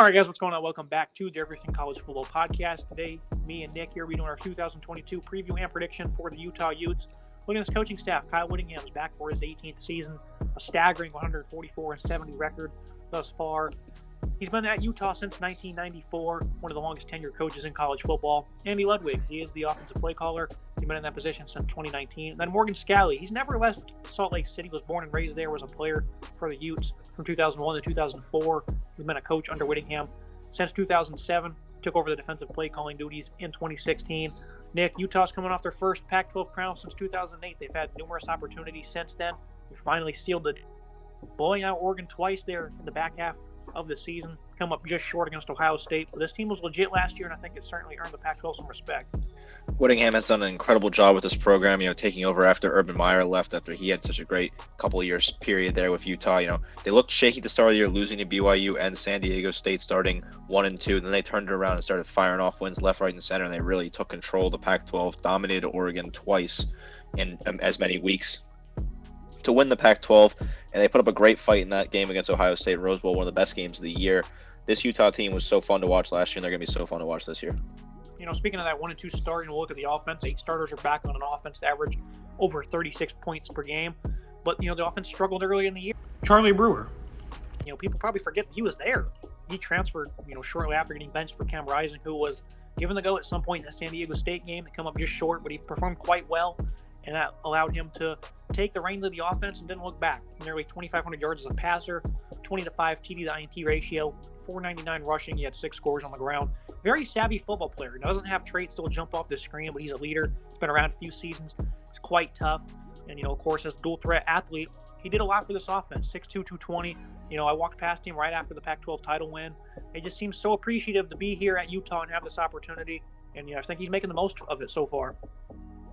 All right, guys, what's going on? Welcome back to the Everything College Football Podcast. Today, me and Nick here, we're doing our 2022 preview and prediction for the Utah Utes. Looking at his coaching staff, Kyle Whittingham's back for his 18th season, a staggering 144-70 record thus far. He's been at Utah since 1994, one of the longest tenured coaches in college football. Andy Ludwig, he is the offensive play caller. He's been in that position since 2019. And then Morgan Scalley, he's never left Salt Lake City, was born and raised there, was a player for the Utes from 2001 to 2004. He's been a coach under Whittingham since 2007, took over the defensive play calling duties in 2016. Nick, Utah's coming off their first Pac-12 crown since 2008. They've had numerous opportunities since then. They finally sealed it, blowing out Oregon twice there in the back half of the season, come up just short against Ohio State. But this team was legit last year, and I think it certainly earned the Pac-12 some respect. Whittingham has done an incredible job with this program, taking over after Urban Meyer left after he had such a great couple of years period there with Utah. They looked shaky at the start of the year, losing to BYU and San Diego State starting 1-2. And then they turned it around and started firing off wins left, right, and center, and they really took control of the Pac-12, dominated Oregon twice in as many weeks to win the Pac-12, and they put up a great fight in that game against Ohio State in Rose Bowl, one of the best games of the year. This Utah team was so fun to watch last year, and they're going to be so fun to watch this year. Speaking of that 1-2 start, we'll look at the offense. 8 starters are back on an offense that average over 36 points per game. But, the offense struggled early in the year. Charlie Brewer, people probably forget that he was there. He transferred, shortly after getting benched for Cam Rising, who was given the go at some point in the San Diego State game to come up just short, but he performed quite well. And that allowed him to take the reins of the offense and didn't look back. Nearly 2,500 yards as a passer, 20-5 TD to INT ratio, 499 rushing. He had 6 scores on the ground. Very savvy football player. He doesn't have traits that will jump off the screen, but he's a leader. He's been around a few seasons. He's quite tough. And, of course, as a dual threat athlete, he did a lot for this offense. 6'2", 220. I walked past him right after the Pac-12 title win. He just seems so appreciative to be here at Utah and have this opportunity. And, I think he's making the most of it so far.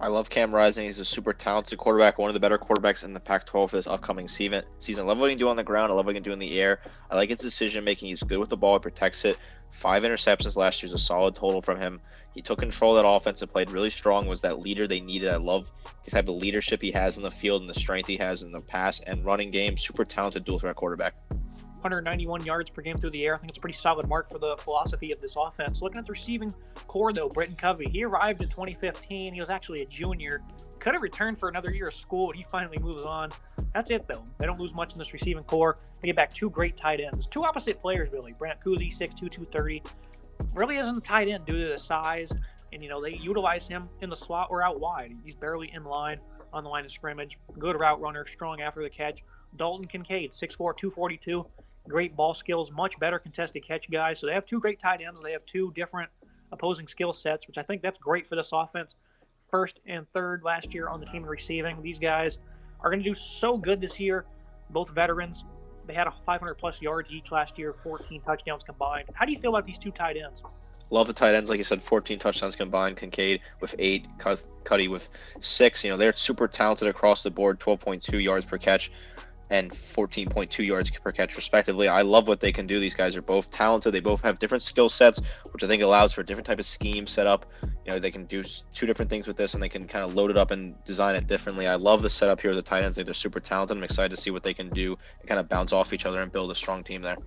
I love Cam Rising. He's a super talented quarterback, one of the better quarterbacks in the Pac-12 for this upcoming season. I love what he can do on the ground. I love what he can do in the air. I like his decision-making. He's good with the ball. He protects it. 5 interceptions last year is a solid total from him. He took control of that offense and played really strong, was that leader they needed. I love the type of leadership he has in the field and the strength he has in the pass and running game. Super talented dual-threat quarterback. 191 yards per game through the air. I think it's a pretty solid mark for the philosophy of this offense. Looking at the receiving core, though, Britton Covey, he arrived in 2015. He was actually a junior. Could have returned for another year of school, but he finally moves on. That's it, though. They don't lose much in this receiving core. They get back 2 great tight ends. 2 opposite players, really. Brant Kuzi, 6'2", 230. Really isn't a tight end due to the size. And, they utilize him in the slot or out wide. He's barely in line on the line of scrimmage. Good route runner, strong after the catch. Dalton Kincaid, 6'4", 242. Great ball skills, much better contested catch guys. So they have 2 great tight ends. They have 2 different opposing skill sets, which I think that's great for this offense. First and third last year on the team in receiving. These guys are going to do so good this year. Both veterans. They had 500-plus yards each last year, 14 touchdowns combined. How do you feel about these 2 tight ends? Love the tight ends. Like you said, 14 touchdowns combined. Kincaid with 8, Cuddy with 6. They're super talented across the board, 12.2 yards per catch and 14.2 yards per catch respectively. I love what they can do. These guys are both talented. They both have different skill sets, which I think allows for a different type of scheme set up. They can do 2 different things with this, and they can kind of load it up and design it differently. I love the setup here of the tight ends. I think they're super talented. I'm excited to see what they can do and kind of bounce off each other and build a strong team there.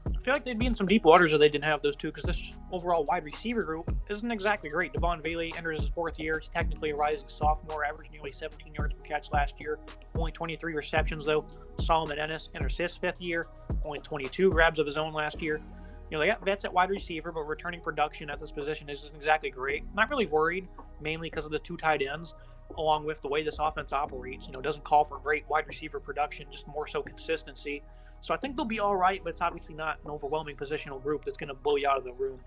I feel like they'd be in some deep waters if they didn't have those 2, because this overall wide receiver group isn't exactly great. Devon Bailey enters his 4th year. He's technically a rising sophomore, averaged nearly 17 yards per catch last year. Only 23 receptions, though. Solomon Ennis enters his 5th year. Only 22 grabs of his own last year. They got vets at wide receiver, but returning production at this position isn't exactly great. Not really worried, mainly because of the 2 tight ends, along with the way this offense operates. Doesn't call for great wide receiver production, just more so consistency. So I think they'll be all right, but it's obviously not an overwhelming positional group that's going to blow you out of the room.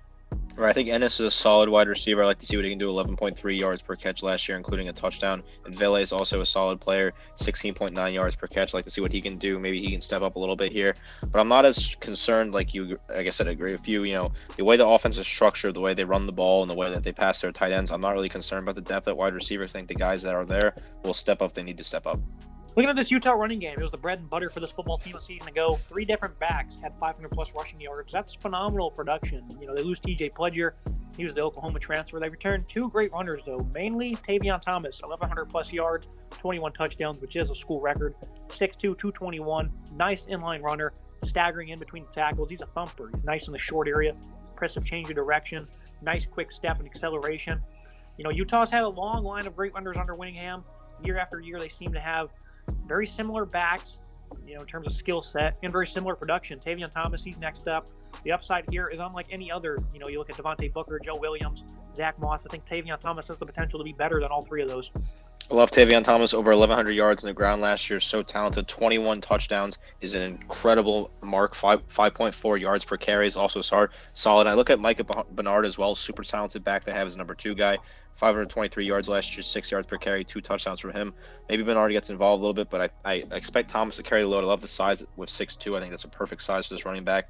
Right, I think Ennis is a solid wide receiver. I like to see what he can do. 11.3 yards per catch last year, including a touchdown. And Vele is also a solid player, 16.9 yards per catch. I like to see what he can do. Maybe he can step up a little bit here. But I'm not as concerned like I said, I agree with you. The way the offense is structured, the way they run the ball, and the way that they pass their tight ends, I'm not really concerned about the depth at wide receivers. I think the guys that are there will step up if they need to step up. Looking at this Utah running game, it was the bread and butter for this football team a season ago. 3 different backs had 500-plus rushing yards. That's phenomenal production. They lose T.J. Pledger. He was the Oklahoma transfer. They returned 2 great runners, though, mainly Tavion Thomas, 1,100-plus yards, 21 touchdowns, which is a school record. 6'2", 221, nice inline runner. staggering in between the tackles. He's a thumper. He's nice in the short area, impressive change of direction, nice quick step and acceleration. Utah's had a long line of great runners under Winningham. Year after year, they seem to have very similar backs, in terms of skill set, and very similar production. Tavion Thomas, he's next up. The upside here is unlike any other. You look at Devontae Booker, Joe Williams, Zach Moss. I think Tavion Thomas has the potential to be better than all three of those. I love Tavion Thomas, over 1,100 yards on the ground last year. So talented, 21 touchdowns is an incredible mark. 5.4 yards per carry is also solid. I look at Micah Bernard as well, super talented back to have as number 2 guy. 523 yards last year, 6 yards per carry, 2 touchdowns from him. Maybe Bernard gets involved a little bit, but I expect Thomas to carry the load. I love the size with 6'2". I think that's a perfect size for this running back.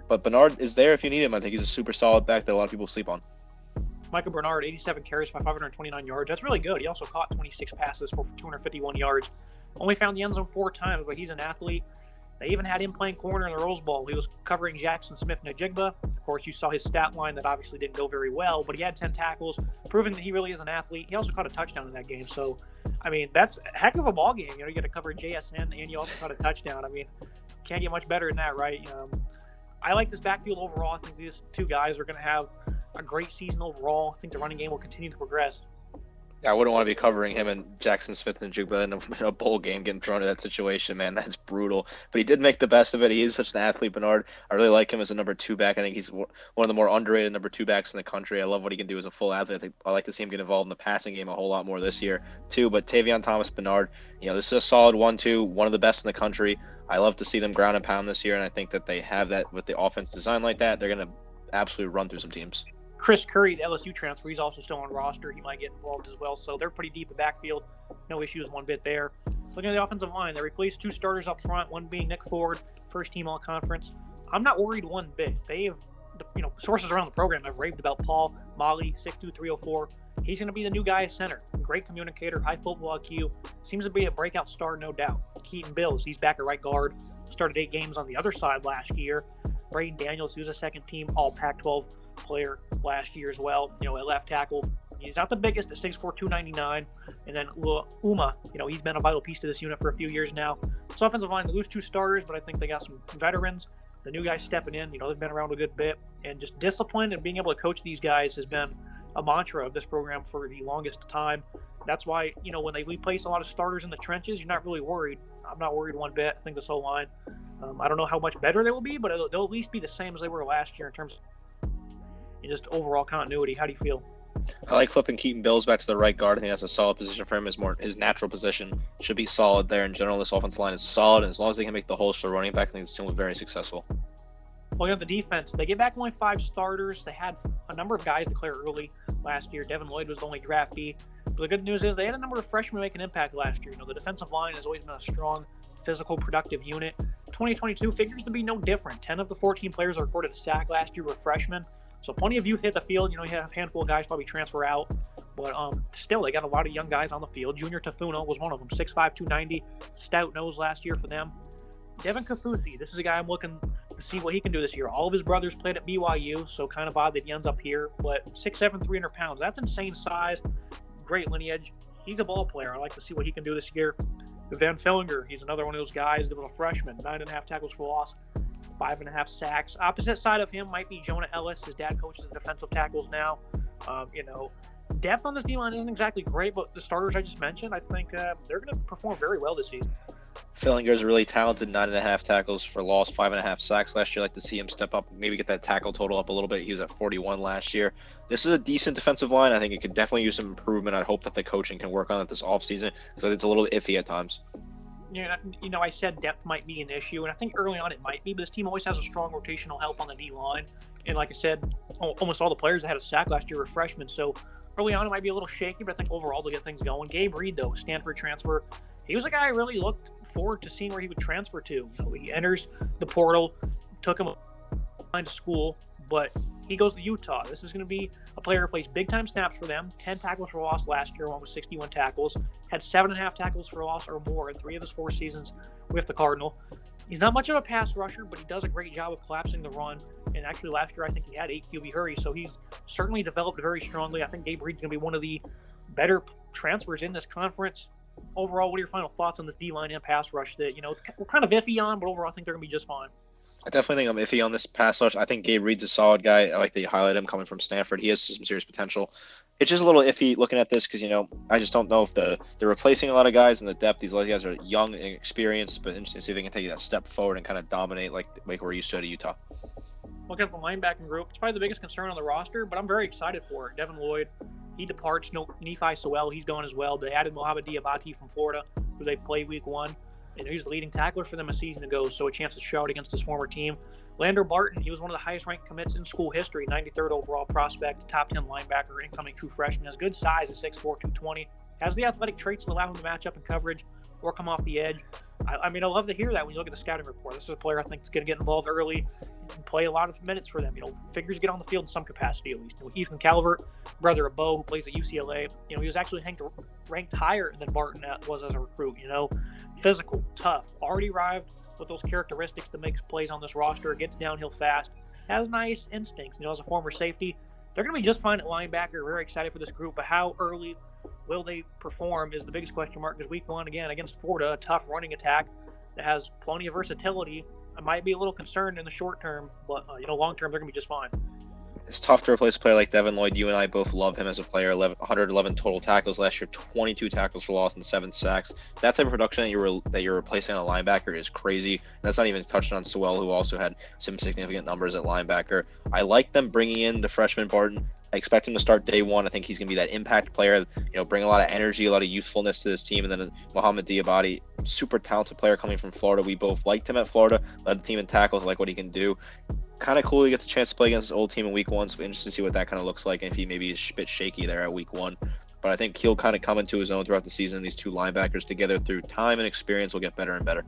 But Bernard is there if you need him. I think he's a super solid back that a lot of people sleep on. Micah Bernard, 87 carries for 529 yards. That's really good. He also caught 26 passes for 251 yards. Only found the end zone 4 times, but he's an athlete. They even had him playing corner in the Rose Bowl. He was covering Jackson Smith-Njigba. Of course, you saw his stat line that obviously didn't go very well, but he had 10 tackles, proving that he really is an athlete. He also caught a touchdown in that game. So, that's a heck of a ball game. You get to cover JSN, and you also caught a touchdown. Can't get much better than that, right? I like this backfield overall. I think these 2 guys are going to have a great season overall. I think the running game will continue to progress. I wouldn't want to be covering him and Jackson Smith-Njigba in a bowl game, getting thrown in that situation, man. That's brutal. But he did make the best of it. He is such an athlete, Bernard. I really like him as a number 2 back. I think he's one of the more underrated number 2 backs in the country. I love what he can do as a full athlete. I like to see him get involved in the passing game a whole lot more this year, too. But Tavion Thomas, Bernard, this is a solid 1-2, one of the best in the country. I love to see them ground and pound this year, and I think that they have that with the offense designed like that. They're going to absolutely run through some teams. Chris Curry, the LSU transfer, he's also still on roster. He might get involved as well. So they're pretty deep in backfield. No issues one bit there. Looking at the offensive line, they replaced 2 starters up front, one being Nick Ford, first team all-conference. I'm not worried one bit. They have, sources around the program have raved about Paul Molly, 6'2", 304. He's going to be the new guy at center. Great communicator, high football IQ. Seems to be a breakout star, no doubt. Keaton Bills, he's back at right guard. Started 8 games on the other side last year. Braden Daniels, who's a second-team All-Pac-12 player last year as well, at left tackle. He's not the biggest at 6'4", 299. And then Uma, he's been a vital piece to this unit for a few years now. This offensive line, they lose 2 starters, but I think they got some veterans. The new guys stepping in, they've been around a good bit. And just discipline and being able to coach these guys has been a mantra of this program for the longest time. That's why, when they replace a lot of starters in the trenches, you're not really worried. I'm not worried one bit. I think this whole line, I don't know how much better they will be, but they'll at least be the same as they were last year in terms of just overall continuity. How do you feel? I like flipping Keaton Bills back to the right guard. I think that's a solid position for him. His natural position should be solid there. In general, this offensive line is solid, and as long as they can make the holes for running back, I think this team will be very successful. Looking at the defense, they get back only 5 starters. They had a number of guys declare early last year. Devin Lloyd was the only draftee. But the good news is they had a number of freshmen make an impact last year. The defensive line has always been a strong, physical, productive unit. 2022 figures to be no different. 10 of the 14 players that recorded a sack last year were freshmen. So plenty of youth hit the field. You have a handful of guys probably transfer out. But still, they got a lot of young guys on the field. Junior Tafuna was one of them. 6'5", 290. Stout nose last year for them. Devin Kafusi, this is a guy I'm looking to see what he can do this year. All of his brothers played at BYU, so kind of odd that he ends up here. But 6'7", 300 pounds. That's insane size. Great lineage. He's a ball player. I like to see what he can do this year. Van Fillinger, he's another one of those guys that was a freshman. 9.5 tackles for loss, 5.5 sacks. Opposite side of him might be Jonah Ellis. His dad coaches the defensive tackles now. Depth on this D-line isn't exactly great, but the starters I just mentioned, I think they're going to perform very well this season. Fillinger's really talented, 9.5 tackles for loss, 5.5 sacks last year. I'd like to see him step up, maybe get that tackle total up a little bit. He was at 41 last year. This is a decent defensive line. I think it could definitely use some improvement. I hope that the coaching can work on it this offseason, because it's a little iffy at times. I said depth might be an issue, and I think early on it might be, but this team always has a strong rotational help on the D-line. And like I said, almost all the players that had a sack last year were freshmen, so early on it might be a little shaky, but I think overall they'll get things going. Gabe Reed, though, Stanford transfer, he was a guy I really looked forward to seeing where he would transfer to. He enters the portal, took him to school, but he goes to Utah. This is going to be a player who plays big-time snaps for them. 10 tackles for loss last year, along with 61 tackles. Had 7.5 tackles for loss or more in 3 of his 4 seasons with the Cardinal. He's not much of a pass rusher, but he does a great job of collapsing the run. And actually last year, I think he had 8 QB hurries, so he's certainly developed very strongly. I think Gabe Reed's going to be one of the better transfers in this conference. overall, what are your final thoughts on this D-line and pass rush that, we're kind of iffy on, but overall I think they're going to be just fine? I definitely think I'm iffy on this pass rush. I think Gabe Reed's a solid guy. I like that you highlight him coming from Stanford. He has some serious potential. It's just a little iffy looking at this because, I just don't know if they're replacing a lot of guys in the depth. These guys are young and experienced, but interesting to see if they can take that step forward and kind of dominate like we're used to at Utah. Looking at the linebacking group, it's probably the biggest concern on the roster, but I'm very excited for it. Devin Lloyd, he departs. Nephi Sewell, he's going as well. They added Mohamed Diabate from Florida, who they played week 1. And he's the leading tackler for them a season ago, so a chance to shout against his former team. Lander Barton, he was one of the highest-ranked commits in school history, 93rd overall prospect, top 10 linebacker, incoming true freshman. Has good size at 6'4", 220. Has the athletic traits to allow him to match up in coverage or come off the edge. I love to hear that when you look at the scouting report. This is a player I think is going to get involved early and play a lot of minutes for them. Figures get on the field in some capacity at least. Ethan Calvert, brother of Bo, who plays at UCLA, he was actually ranked higher than Barton was as a recruit. Physical, tough, already arrived with those characteristics to make plays on this roster. Gets downhill fast, has nice instincts. As a former safety, they're going to be just fine at linebacker. Very excited for this group, but how early will they perform is the biggest question mark, because week 1, again, against Florida, a tough running attack that has plenty of versatility. I might be a little concerned in the short term, but, long term, they're going to be just fine. It's tough to replace a player like Devin Lloyd. You and I both love him as a player. 111 total tackles last year, 22 tackles for loss, and 7 sacks. That type of production that you're replacing on a linebacker is crazy. And that's not even touched on Sewell, who also had some significant numbers at linebacker. I like them bringing in the freshman Barton. I expect him to start day 1. I think he's going to be that impact player, bring a lot of energy, a lot of youthfulness to this team. And then Mohamed Diabate, super talented player coming from Florida. We both liked him at Florida, led the team in tackles, like what he can do. Kind of cool he gets a chance to play against his old team in week 1, so interested to see what that kind of looks like, and if he maybe is a bit shaky there at week 1. But I think he'll kind of come into his own throughout the season. These two linebackers together through time and experience will get better and better.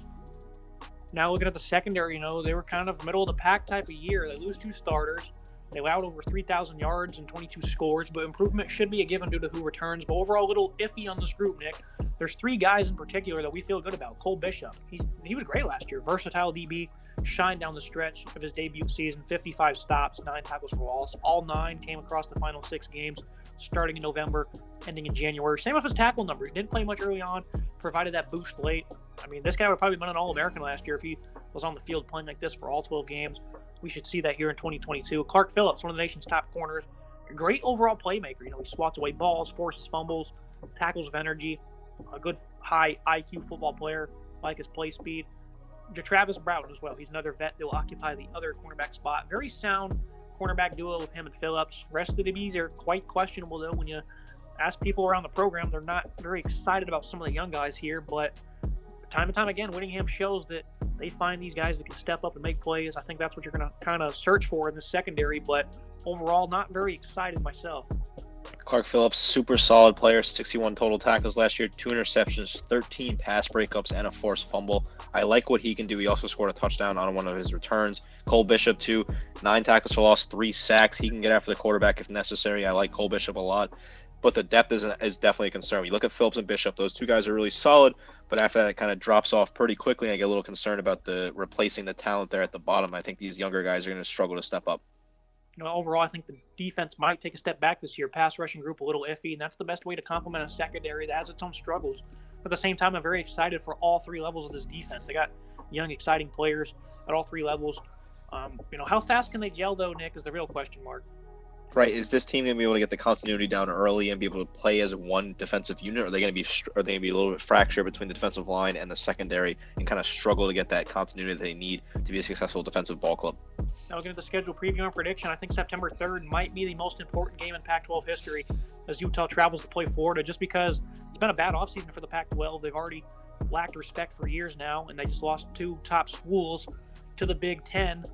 Now looking at the secondary, they were kind of middle of the pack type of year. They lose 2 starters. They allowed over 3,000 yards and 22 scores, but improvement should be a given due to who returns. But overall, a little iffy on this group, Nick. There's 3 guys in particular that we feel good about. Cole Bishop, he was great last year. Versatile DB, shined down the stretch of his debut season. 55 stops, 9 tackles for loss. All 9 came across the final 6 games, starting in November, ending in January. Same with his tackle numbers. Didn't play much early on, provided that boost late. This guy would probably been an All-American last year if he was on the field playing like this for all 12 games. We should see that here in 2022. Clark Phillips, one of the nation's top corners. A great overall playmaker. He swats away balls, forces fumbles, tackles with energy. A good high IQ football player, like his play speed. Travis Broughton as well. He's another vet that will occupy the other cornerback spot. Very sound cornerback duo with him and Phillips. Rest of the DBs are quite questionable, though. When you ask people around the program, they're not very excited about some of the young guys here, but time and time again, Whittingham shows that they find these guys that can step up and make plays. I think that's what you're going to kind of search for in the secondary, but overall, not very excited myself. Clark Phillips, super solid player, 61 total tackles last year, 2 interceptions, 13 pass breakups, and a forced fumble. I like what he can do. He also scored a touchdown on one of his returns. Cole Bishop, too, 9 tackles for loss, 3 sacks. He can get after the quarterback if necessary. I like Cole Bishop a lot. But the depth is definitely a concern. You look at Phillips and Bishop, those 2 guys are really solid, but after that, it kind of drops off pretty quickly. I get a little concerned about replacing the talent there at the bottom. I think these younger guys are going to struggle to step up. Overall, I think the defense might take a step back this year. Pass rushing group a little iffy, and that's the best way to complement a secondary that has its own struggles. But at the same time, I'm very excited for all 3 levels of this defense. They got young, exciting players at all 3 levels. How fast can they gel, though, Nick, is the real question mark. Right, is this team going to be able to get the continuity down early and be able to play as one defensive unit, or are they going to be a little bit fractured between the defensive line and the secondary and kind of struggle to get that continuity that they need to be a successful defensive ball club? Now, looking at the schedule preview and prediction, I think September 3rd might be the most important game in Pac-12 history as Utah travels to play Florida, just because it's been a bad offseason for the Pac-12. They've already lacked respect for years now, and they just lost 2 top schools to the Big Ten.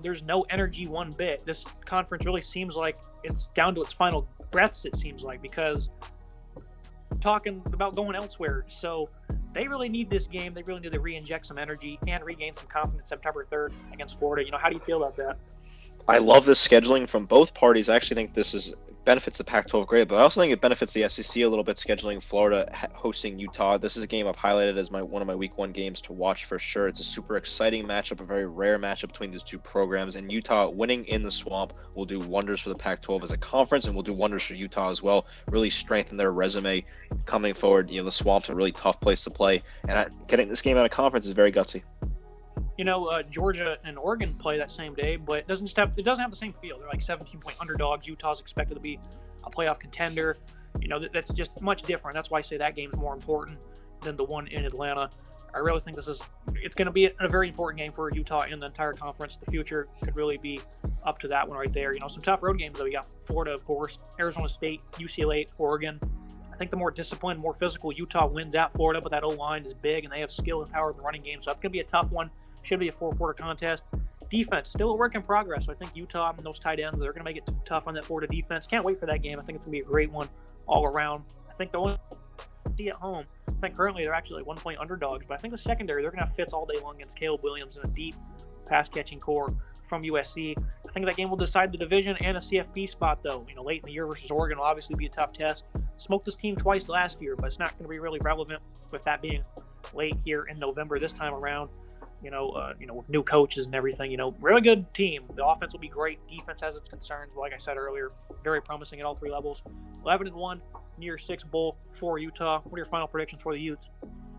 There's no energy one bit. This conference really seems like it's down to its final breaths, it seems like, because talking about going elsewhere. So they really need this game. They really need to re-inject some energy and regain some confidence September 3rd against Florida. How do you feel about that? I love this scheduling from both parties. I actually think this benefits the Pac-12 great, but I also think it benefits the SEC a little bit. Scheduling Florida hosting Utah. This is a game I've highlighted as one of my Week 1 games to watch for sure. It's a super exciting matchup, a very rare matchup between these two programs. And Utah winning in the Swamp will do wonders for the Pac-12 as a conference, and will do wonders for Utah as well. Really strengthen their resume coming forward. The Swamp's a really tough place to play, and getting this game out of conference is very gutsy. Georgia and Oregon play that same day, but it doesn't have the same feel. They're like 17-point underdogs. Utah's expected to be a playoff contender. That's just much different. That's why I say that game's more important than the one in Atlanta. I really think it's going to be a very important game for Utah and the entire conference. The future could really be up to that one right there. Some tough road games, though. We got Florida, of course, Arizona State, UCLA, Oregon. I think the more disciplined, more physical Utah wins at Florida, but that O-line is big, and they have skill and power in the running game, so that's going to be a tough one. Should be a four-quarter contest. Defense, still a work in progress. So I think Utah and those tight ends, they're going to make it tough on that Florida defense. Can't wait for that game. I think it's going to be a great one all around. I think the only see at home, I think currently they're actually like 1-point underdogs, but I think the secondary, they're going to have fits all day long against Caleb Williams and a deep pass-catching core from USC. I think that game will decide the division and a CFP spot, though. Late in the year versus Oregon will obviously be a tough test. Smoked this team twice last year, but it's not going to be really relevant with that being late here in November this time around. With new coaches and everything, really good team. The offense will be great. Defense has its concerns, but like I said earlier, very promising at all three levels. 11-1, near 6 bowl for Utah. What are your final predictions for the Utes?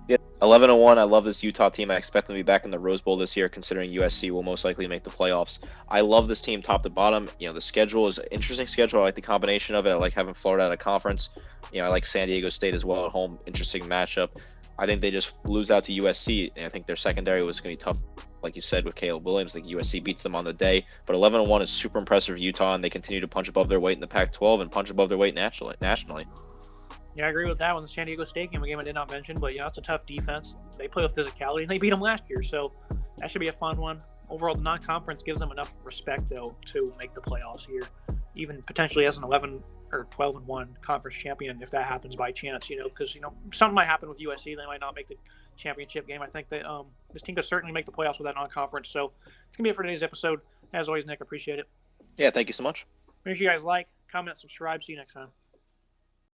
Yeah, 11-1. I love this Utah team. I expect them to be back in the Rose Bowl this year, considering USC will most likely make the playoffs. I love this team top to bottom. The schedule is an interesting schedule. I like the combination of it. I like having Florida at a conference. I like San Diego State as well at home. Interesting matchup. I think they just lose out to USC, and I think their secondary was going to be tough, like you said, with Caleb Williams. I think USC beats them on the day, but 11-1 is super impressive for Utah, and they continue to punch above their weight in the Pac-12 and punch above their weight nationally. Yeah, I agree with that one. The San Diego State game, a game I did not mention, but it's a tough defense. They play with physicality, and they beat them last year, so that should be a fun one. Overall, the non-conference gives them enough respect, though, to make the playoffs here, even potentially as an 11 or 12-1 conference champion if that happens by chance, because something might happen with USC. They might not make the championship game. I think that this team could certainly make the playoffs with that non-conference. So it's gonna be it for today's episode. As always, Nick, appreciate it. Yeah, thank you so much. Make sure you guys like, comment, subscribe. See you next time.